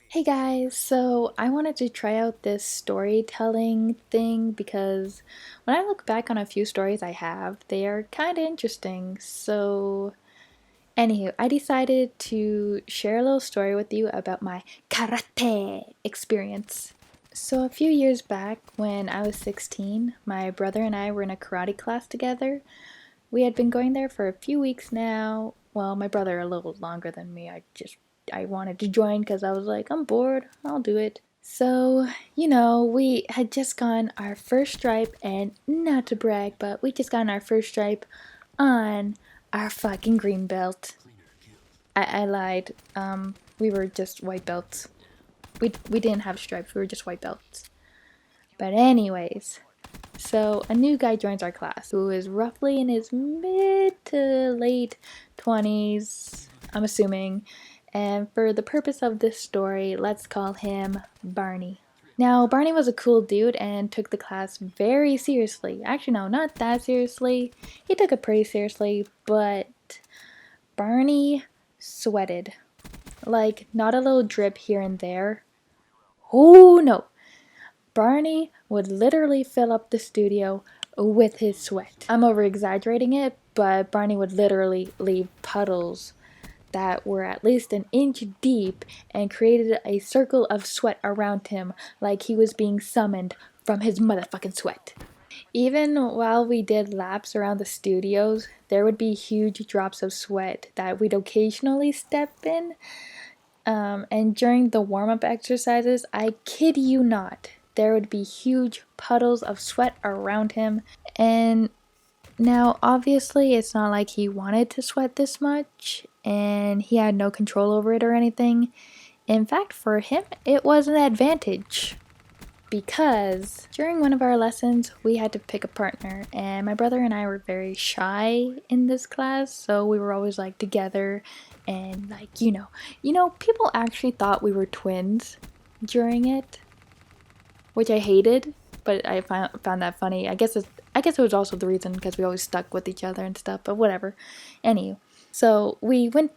Hey guys, so I wanted to try out this storytelling thing because when I look back on a few stories I have, they are kind of interesting. Anywho, I decided to share a little story with you about my karate experience. So, a few years back, when I was 16, my brother and I were in a karate class together. We had been going there for a few weeks now. Well, my brother a little longer than me. I wanted to join because I was like, I'm bored. I'll do it. So, we had just gotten our first stripe, and not to brag, but we just gotten our first stripe on our fucking green belt. I lied. We were just white belts. We didn't have stripes. We were just white belts. But anyways, so a new guy joins our class who is roughly in his mid to late 20s, I'm assuming. And for the purpose of this story, let's call him Barney. Now, Barney was a cool dude and took the class very seriously. Actually, no, not that seriously. He took it pretty seriously, but Barney sweated. Like, not a little drip here and there. Oh no, Barney would literally fill up the studio with his sweat. I'm over exaggerating it, but Barney would literally leave puddles that were at least an inch deep and created a circle of sweat around him like he was being summoned from his motherfucking sweat. Even while we did laps around the studios, there would be huge drops of sweat that we'd occasionally step in. And during the warm up exercises, I kid you not, there would be huge puddles of sweat around him. And now, obviously, it's not like he wanted to sweat this much and he had no control over it or anything. In fact, for him, it was an advantage. Because during one of our lessons, we had to pick a partner, and my brother and I were very shy in this class, so we were always like together, and like people actually thought we were twins during it, which I hated, but I found that funny. I guess it was also the reason because we always stuck with each other and stuff, but whatever. Anywho, so we went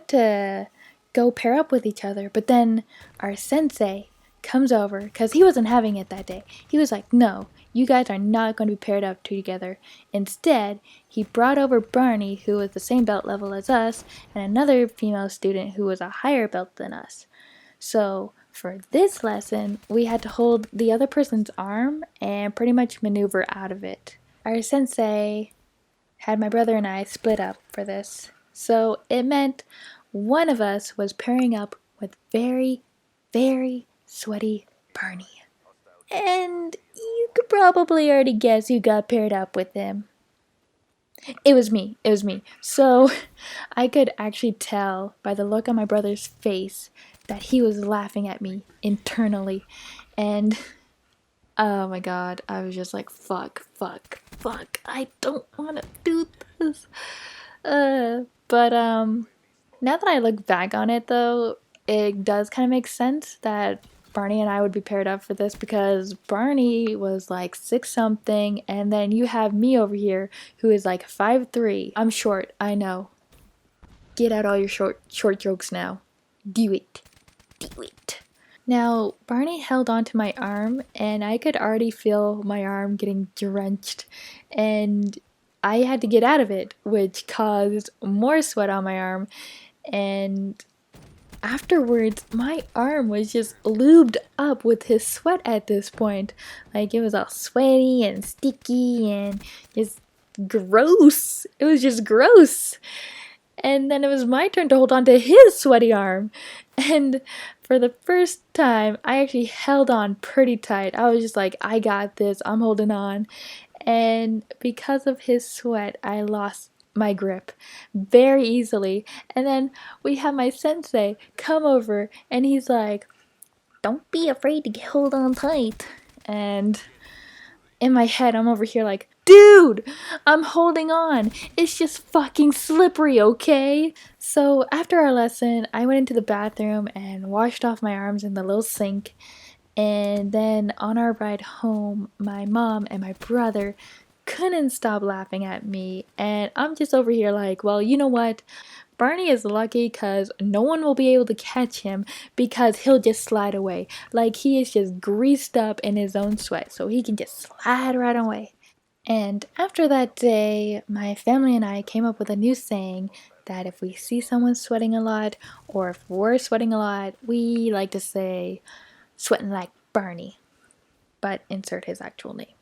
to go pair up with each other, but then our sensei comes over because he wasn't having it that day. He was like, "No, you guys are not going to be paired up together." Instead, he brought over Barney, who was the same belt level as us, and another female student who was a higher belt than us. So for this lesson, we had to hold the other person's arm and pretty much maneuver out of it. Our sensei had my brother and I split up for this. So it meant one of us was pairing up with very, very sweaty Barney. And you could probably already guess who got paired up with him. It was me. It was me. So I could actually tell by the look on my brother's face that he was laughing at me internally. And oh my god, I was just like, fuck, fuck, fuck. I don't want to do this. But now that I look back on it though, it does kind of make sense that Barney and I would be paired up for this because Barney was like 6 something, and then you have me over here who is like 5'3". I'm short, I know. Get out all your short jokes now. Do it. Do it. Now, Barney held onto my arm, and I could already feel my arm getting drenched, and I had to get out of it, which caused more sweat on my arm, and afterwards, my arm was just lubed up with his sweat at this point. Like, it was all sweaty and sticky and just gross. It was just gross. And then it was my turn to hold on to his sweaty arm. And for the first time, I actually held on pretty tight. I was just like, I got this. I'm holding on. And because of his sweat, I lost my grip very easily. And then we have my sensei come over and he's like, don't be afraid to hold on tight. And in my head, I'm over here like, dude, I'm holding on. It's just fucking slippery, okay? So after our lesson, I went into the bathroom and washed off my arms in the little sink. And then on our ride home, my mom and my brother couldn't stop laughing at me. And I'm just over here like, well, you know what? Barney is lucky because no one will be able to catch him because he'll just slide away. Like he is just greased up in his own sweat, so he can just slide right away. And after that day, my family and I came up with a new saying that if we see someone sweating a lot, or if we're sweating a lot, we like to say, sweating like Barney, but insert his actual name.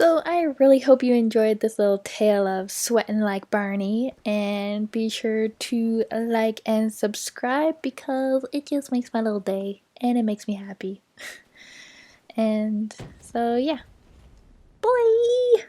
So I really hope you enjoyed this little tale of sweating like Barney, and be sure to like and subscribe because it just makes my little day and it makes me happy. And so yeah, bye!